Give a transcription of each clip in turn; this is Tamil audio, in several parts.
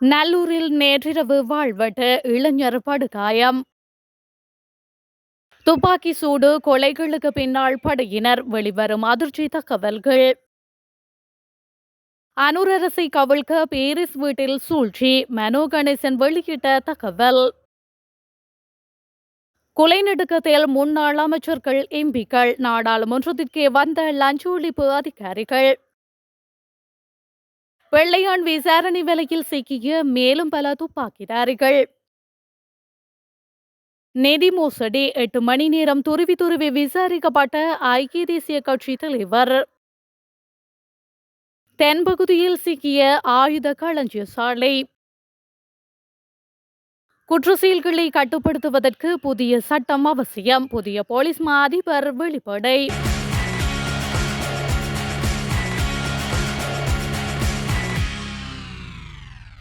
நல்லூரில் நேற்றிரவு வாழ்வெட்டு இளைஞர் படுகாயம். துப்பாக்கி சூடு கொலைகளுக்கு பின்னால் படையினர், வெளிவரும் அதிர்ச்சி தகவல்கள். அனுரரசை கவிழ்க்க பேரிஸ் வீட்டில் சூழ்ச்சி, மனோ கணேசன் வெளியிட்ட தகவல். கொலைநடுக்கத்தில் முன்னாள் அமைச்சர்கள், எம்பிக்கள், நாடாளுமன்றத்திற்கே வந்த லஞ்ச ஒழிப்பு அதிகாரிகள். வெள்ளையான் விசாரணை வலையில் சிக்கிய மேலும் பல துப்பாக்கிதாரிகள். நிதி மோசடி 8 மணி நேரம் துருவி துருவி விசாரிக்கப்பட்ட ஐக்கிய தேசிய கட்சி தலைவர். தென்பகுதியில் சிக்கிய ஆயுத களஞ்சிய சாலை. குற்றச்செயல்களை கட்டுப்படுத்துவதற்கு புதிய சட்டம் அவசியம், புதிய போலீஸ் மா அதிபர் வெளிப்படை.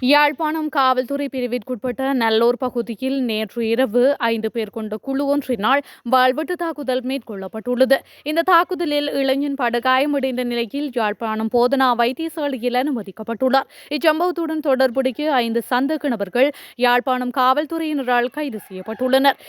யாழ்ப்பாணம் காவல்துறை பிரிவிற்குட்பட்ட நல்லூர் பகுதியில் நேற்று இரவு 5 பேர் கொண்ட குழு ஒன்றினால் வாள்வெட்டு தாக்குதல் மேற்கொள்ளப்பட்டுள்ளது. இந்த தாக்குதலில் இளைஞன் படுகாயமடைந்த நிலையில் யாழ்ப்பாணம் போதனா வைத்தியசாலையில் அனுமதிக்கப்பட்டுள்ளார். இச்சம்பவத்துடன் தொடர்புடைய 5 சந்தேக நபர்கள் யாழ்ப்பாணம் காவல்துறையினரால் கைது செய்யப்பட்டுள்ளனர்.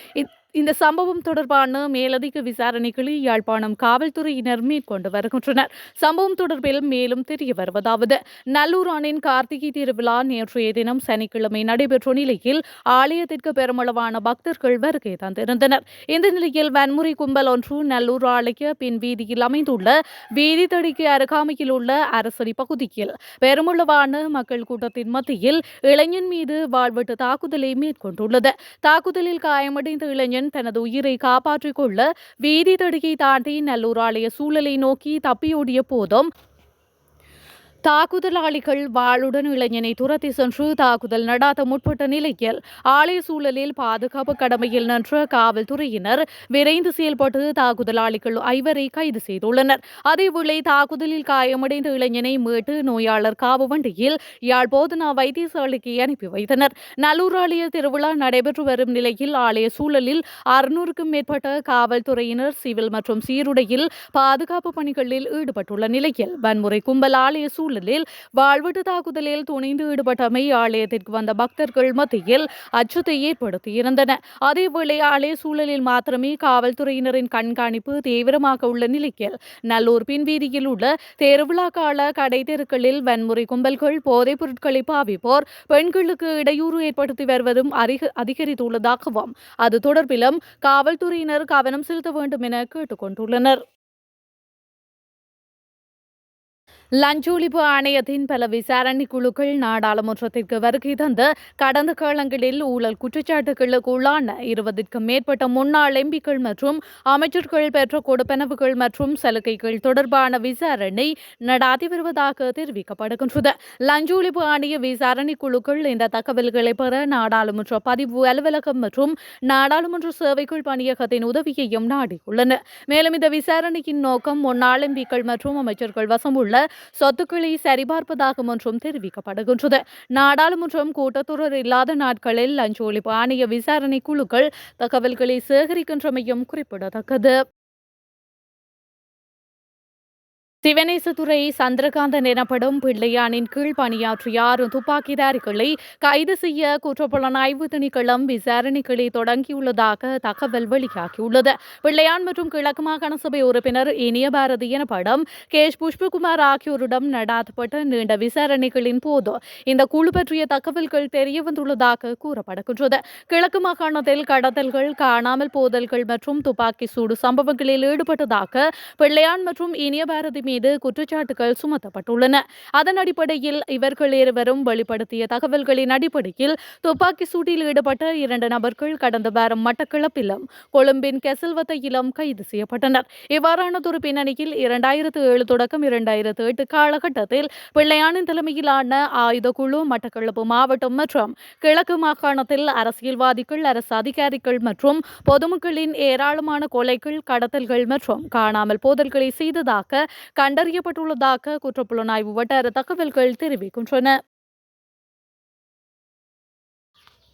இந்த சம்பவம் தொடர்பான மேலதிக விசாரணைகளை யாழ்ப்பாணம் காவல்துறையினர் மேற்கொண்டு வருகின்றனர். சம்பவம் தொடர்பில் மேலும் தெரிய வருவதாவது: நல்லூர் அணின் கார்த்திகை திருவிழா நேற்றைய தினம் சனிக்கிழமை நடைபெற்ற நிலையில் ஆலயத்திற்கு பெருமளவான பக்தர்கள் வருகை தந்திருந்தனர். இந்த நிலையில் வன்முறை கும்பல் ஒன்று நல்லூர் ஆலய பின் வீதியில் அமைந்துள்ள வீதி தடிக்கு அருகாமையில் உள்ள அரசடி பகுதியில் பெருமளவான மக்கள் கூட்டத்தின் மத்தியில் இளைஞன் மீது வாள்வெட்டு தாக்குதலை மேற்கொண்டுள்ளது. தாக்குதலில் காயமடைந்த இளைஞன் தனது உயிரை காப்பாற்றிக் கொள்ள வீதி தடுக்கை தாண்டி நல்லூர் ஆலய சூழலை நோக்கி தப்பியோடிய போதும் தாக்குதலாளிகள் வாளுடன் இளைஞனை துரத்தி சென்று தாக்குதல் நடாத்த முற்பட்ட நிலையில் ஆலய சூழலில் பாதுகாப்பு கடமையில் நின்ற காவல்துறையினர் விரைந்து செயல்பட்டு தாக்குதலாளிகள் 5 கைது செய்துள்ளனர். அதேவேளை தாக்குதலில் காயமடைந்த இளைஞனை மீட்டு நோயாளர் காவு வண்டியில் யாழ் போதனா வைத்தியசாலைக்கு அனுப்பி வைத்தனர். நல்லூர் ஆலய திருவிழா நடைபெற்று வரும் நிலையில் ஆலய சூழலில் 600க்கும் மேற்பட்ட காவல்துறையினர் சிவில் மற்றும் சீருடையில் பாதுகாப்பு பணிகளில் ஈடுபட்டுள்ள நிலையில் வன்முறை கும்பல் ஆலய சூழலில் வாள்வெட்டு தாக்குதலில் துணிந்து ஈடுபட்டமை ஆலயத்திற்கு வந்த பக்தர்கள் மத்தியில் அச்சத்தை ஏற்படுத்தியிருந்தன. அதேவேளை ஆலய சூழலில் மாத்திரமே காவல்துறையினரின் கண்காணிப்பு தீவிரமாக உள்ள நிலையில் நல்லூர் பின்வீதியில் உள்ள திருவிழா கால கடை தெருக்களில் வன்முறை கும்பல்கள் போதைப் பொருட்களை பாவிப்போர் பெண்களுக்கு இடையூறு ஏற்படுத்தி வருவதும் அதிகரித்துள்ளதாகவும் அது தொடர்பிலும் காவல்துறையினர் கவனம் செலுத்த வேண்டும் என கேட்டுக் கொண்டுள்ளனர். லஞ்ச ஒழிப்பு ஆணையத்தின் பல விசாரணை குழுக்கள் நாடாளுமன்றத்திற்கு வருகை தந்து கடந்த காலங்களில் ஊழல் குற்றச்சாட்டுகளுக்கு உள்ளான 20க்கும் மேற்பட்ட முன்னாள் எம்பிக்கள் மற்றும் அமைச்சர்கள் பெற்ற கொடுப்பனவுகள் மற்றும் சலுகைகள் தொடர்பான விசாரணை நடாத்தி வருவதாக தெரிவிக்கப்படுகின்றது. லஞ்ச ஒழிப்பு ஆணைய விசாரணை குழுக்கள் இந்த தகவல்களை பெற நாடாளுமன்ற பதிவு அலுவலகம் மற்றும் நாடாளுமன்ற சேவைகள் பணியகத்தின் உதவியையும் நாடியுள்ளன. மேலும் இந்த விசாரணையின் நோக்கம் முன்னாள் எம்பிக்கள் மற்றும் அமைச்சர்கள் வசம் உள்ள சொத்துக்களை சரிபார்ப்பதாகும் என்றும் தெரிவிக்கப்படுகின்றது. நாடாளுமன்றம் கூட்டத்தொடர் இல்லாத நாட்களில் லஞ்ச ஒழிப்பு ஆணைய விசாரணை குழுக்கள் தகவல்களை சேகரிக்கின்றமையும் குறிப்பிடத்தக்கது. சிவனேசதுரை சந்திரகாந்தன் எனப்படும் பிள்ளையானின் கீழ் பணியாற்றிய 6 துப்பாக்கிதாரிகளை கைது செய்ய குற்றப்புலனாய்வு திணைக்களம் விசாரணைகளை தொடங்கியுள்ளதாக தகவல் வெளியாகியுள்ளது. பிள்ளையான் மற்றும் கிழக்கு மாகாண சபை உறுப்பினர் இனிய பாரதி எனப்படும் கேஷ் புஷ்பகுமார் ஆகியோரிடம் நடாத்தப்பட்ட நீண்ட விசாரணைகளின் போது இந்த குழு பற்றிய தகவல்கள் தெரியவந்துள்ளதாக கூறப்படுகின்றது. கிழக்கு மாகாணத்தில் கடத்தல்கள், காணாமல் போதல்கள் மற்றும் துப்பாக்கி சூடு சம்பவங்களில் ஈடுபட்டதாக பிள்ளையான் மற்றும் இனிய பாரதி மீது குற்றச்சாட்டுகள் சுமத்தப்பட்டுள்ளன. அதன் அடிப்படையில் இவர்கள் இருவரும் வெளிப்படுத்திய தகவல்களின் அடிப்படையில் துப்பாக்கி சூட்டில் ஈடுபட்ட 2 நபர்கள் கடந்த வாரம் மட்டக்களப்பிலும் கொழும்பின் கெசல்வத்தையிலும் கைது செய்யப்பட்டனர். இவ்வாறானதொரு பின்னணியில் 2007 தொடக்கம் 2008 காலகட்டத்தில் பிள்ளையானின் தலைமையிலான ஆயுத குழு மட்டக்களப்பு மாவட்டம் மற்றும் கிழக்கு மாகாணத்தில் அரசியல்வாதிகள், அரசு அதிகாரிகள் மற்றும் பொதுமக்களின் ஏராளமான கொலைகள், கடத்தல்கள் மற்றும் காணாமல் போதல்களை செய்ததாக கண்டறியப்பட்டுள்ளதாக குற்றப்புலனாய்வு வட்டார தகவல்கள் தெரிவிக்கின்றன.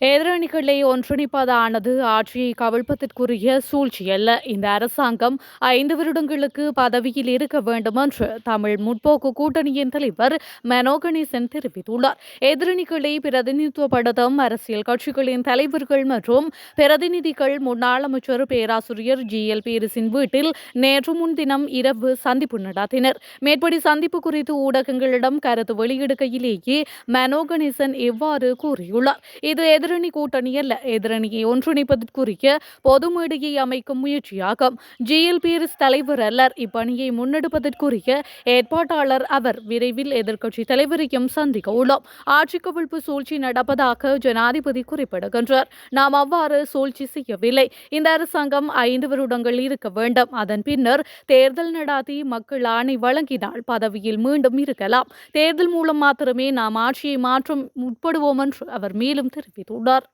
எதிரணிகளை ஒன்றிணைப்பதானது ஆட்சியை கவிழ்ப்பதற்குரிய சூழ்ச்சியல்ல. இந்த அரசாங்கம் 5 வருடங்களுக்கு பதவியில் இருக்க வேண்டும் என்று தமிழ் முற்போக்கு கூட்டணியின் தலைவர் மனோ கணேசன் தெரிவித்துள்ளார். எதிரணிகளை பிரதிநிதித்துவப்படுத்தும் அரசியல் கட்சிகளின் தலைவர்கள் மற்றும் பிரதிநிதிகள் முன்னாள் அமைச்சர் பேராசிரியர் GL பீரிஸின் வீட்டில் நேற்று முன்தினம் இரவு சந்திப்பு நடத்தினர். மேற்படி சந்திப்பு குறித்து ஊடகங்களிடம் கருத்து வெளியிடுகையிலேயே மனோ கணேசன் இவ்வாறு கூறியுள்ளார். இது எதிரணி கூட்டணி அல்ல, எதிரணியை ஒன்றிணைப்பதற்குரிய பொது மேடையை அமைக்கும் முயற்சியாகும். GL பீரிஸ் தலைவர் அல்லர், இப்பணியை முன்னெடுப்பதற்குரிய ஏற்பாட்டாளர் அவர். விரைவில் எதிர்க்கட்சி தலைவரையும் சந்திக்க உள்ளோம். ஆட்சி கவிழ்ப்பு சூழ்ச்சி நடப்பதாக ஜனாதிபதி குறிப்பிடுகின்றார். நாம் அவ்வாறு சூழ்ச்சி செய்யவில்லை. இந்த அரசாங்கம் 5 வருடங்கள் இருக்க வேண்டும். அதன் பின்னர் தேர்தல் நடாத்தி மக்கள் ஆணை வழங்கினால் பதவியில் மீண்டும் இருக்கலாம். தேர்தல் மூலம் மாத்திரமே நாம் ஆட்சியை மாற்ற முற்படுவோம் என்று அவர் மேலும் தெரிவித்துள்ளார்.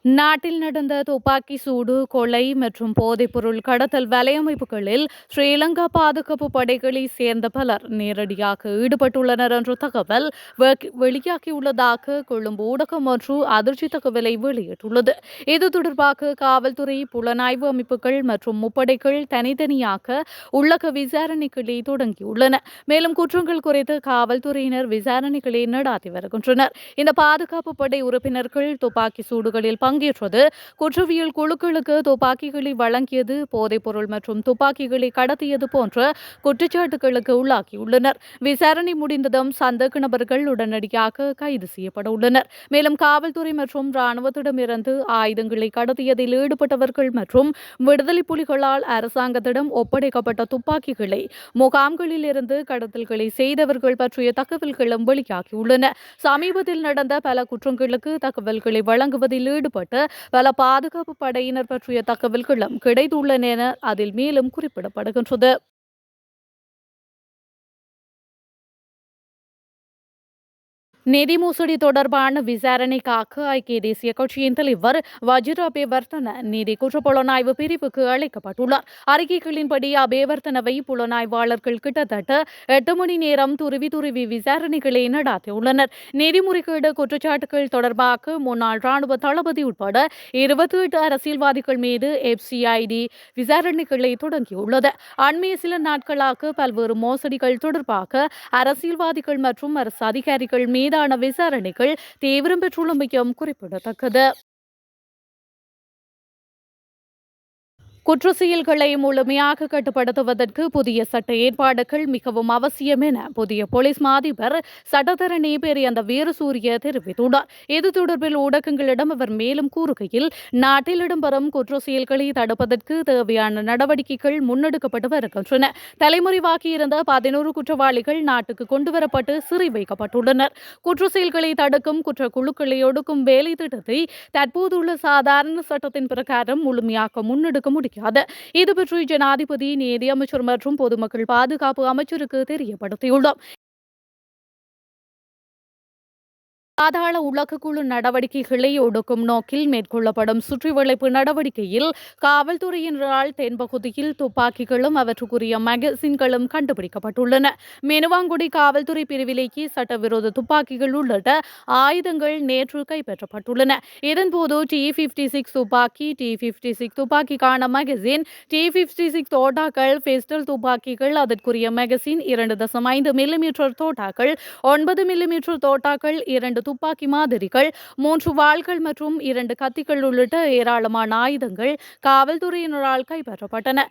நாட்டில் நடந்த துப்பாக்கி சூடு, கொலை மற்றும் போதைப்பொருள் கடத்தல் வலையமைப்புகளில் ஸ்ரீலங்கா பாதுகாப்பு படைகளை சேர்ந்த பலர் நேரடியாக ஈடுபட்டுள்ளனர் என்ற தகவல் வெளியாகியுள்ளதாக கொழும்பு ஊடகம் ஒன்று அதிர்ச்சி தகவலை வெளியிட்டுள்ளது. இது தொடர்பாக காவல்துறை, புலனாய்வு அமைப்புகள் மற்றும் முப்படைகள் தனித்தனியாக உள்ளக விசாரணைகளை தொடங்கியுள்ளன. மேலும் குற்றங்கள் குறித்து காவல்துறையினர் விசாரணைகளை நடாத்தி வருகின்றனர். இந்த பாதுகாப்பு படை உறுப்பினர்கள் துப்பாக்கி சூடுகளில் பங்கேற்றது, குற்றவியல் குழுக்களுக்கு துப்பாக்கிகளை வழங்கியது, போதைப்பொருள் மற்றும் துப்பாக்கிகளை கடத்தியது போன்ற குற்றச்சாட்டுகளுக்கு உள்ளாகியுள்ளனர். விசாரணை முடிந்ததும் சந்தேக நபர்கள் உடனடியாக கைது செய்யப்பட உள்ளனர். மேலும் காவல்துறை மற்றும் இராணுவத்திடமிருந்து ஆயுதங்களை கடத்தியதில் ஈடுபட்டவர்கள் மற்றும் விடுதலை புலிகளால் அரசாங்கத்திடம் ஒப்படைக்கப்பட்ட துப்பாக்கிகளை முகாம்களில் இருந்து கடத்தல்களை செய்தவர்கள் பற்றிய தகவல்களும் வெளியாகியுள்ளன. சமீபத்தில் நடந்த பல குற்றங்களுக்கு தகவல்களை வழங்குவதில் ஈடுபட்ட பல பாதுகாப்பு படையினர் பற்றிய தகவல்களும் கிடைத்துள்ளன என அதில் மேலும் குறிப்பிடப்படுகின்றது. நிதி மோசடி தொடர்பான விசாரணைக்காக ஐக்கிய தேசிய கட்சியின் தலைவர் வஜிர அபேவர்த்தன நிதி குற்றப்புலனாய்வு பிரிவுக்கு அழைக்கப்பட்டுள்ளார். அறிக்கைகளின்படி அபேவர்த்தனவை புலனாய்வாளர்கள் கிட்டத்தட்ட 8 மணி நேரம் துருவி விசாரணைகளை நடாத்தியுள்ளனர். நிதி முறைகேடு குற்றச்சாட்டுகள் தொடர்பாக முன்னாள் ராணுவ தளபதி உட்பட 28 அரசியல்வாதிகள் மீது FCID விசாரணைகளை தொடங்கியுள்ளது. அண்மைய சில நாட்களாக பல்வேறு மோசடிகள் தொடர்பாக அரசியல்வாதிகள் மற்றும் அரசு அதிகாரிகள் மீதான விசாரணைகள் தீவிரம் பெற்றுள்ளமையும் குறிப்பிடத்தக்கது. குற்ற செயல்களை முழுமையாக கட்டுப்படுத்துவதற்கு புதிய சட்ட ஏற்பாடுகள் மிகவும் அவசியம் என புதிய போலீஸ் மாதிபர் சட்டத்தரணி பெரியந்த வீரசூரிய தெரிவித்துள்ளார். இது தொடர்பில் ஊடகங்களிடம் அவர் மேலும் கூறுகையில், நாட்டில் இடம்பெறும் குற்ற செயல்களை தடுப்பதற்கு தேவையான நடவடிக்கைகள் முன்னெடுக்கப்பட்டு வருகின்றன. தலைமுறைவாகியிருந்த 11 குற்றவாளிகள் நாட்டுக்கு கொண்டுவரப்பட்டு சிறை வைக்கப்பட்டுள்ளனர். குற்ற செயல்களை தடுக்கும் குற்ற குழுக்களை ஒடுக்கும் வேலை திட்டத்தை தற்போதுள்ள சாதாரண சட்டத்தின் பிரகாரம் முழுமையாக முன்னெடுக்க முடியும். இது பற்றி ஜனாதிபதி, நீதி அமைச்சர் மற்றும் பொதுமக்கள் பாதுகாப்பு அமைச்சருக்கு தெரியப்படுத்தியுள்ளார். பாதாள உலகக்குழு நடவடிக்கைகளை ஒடுக்கும் நோக்கில் மேற்கொள்ளப்படும் சுற்றிவளைப்பு நடவடிக்கையில் காவல்துறையினரால் தென்பகுதியில் துப்பாக்கிகளும் அவற்றுக்குரிய மேகசின்களும் கண்டுபிடிக்கப்பட்டுள்ளன. மெனுவாங்குடி காவல்துறை பிரிவிலேயே சட்டவிரோத துப்பாக்கிகள் உள்ளிட்ட ஆயுதங்கள் நேற்று கைப்பற்றப்பட்டுள்ளன. இதன்போது T56 துப்பாக்கி, T56 துப்பாக்கிக்கான மேகசின், T56 தோட்டாக்கள், பிஸ்டல் துப்பாக்கிகள், அதற்குரிய மேகசின், 2.5 மில்லிமீட்டர் தோட்டாக்கள், 9 மில்லிமீட்டர் தோட்டாக்கள், 2 துப்பாக்கி மாதிரிகள், 3 வாள்கள் மற்றும் 2 கத்திகள் உள்ளிட்ட ஏராளமான ஆயுதங்கள் காவல்துறையினரால் கைப்பற்றப்பட்டன.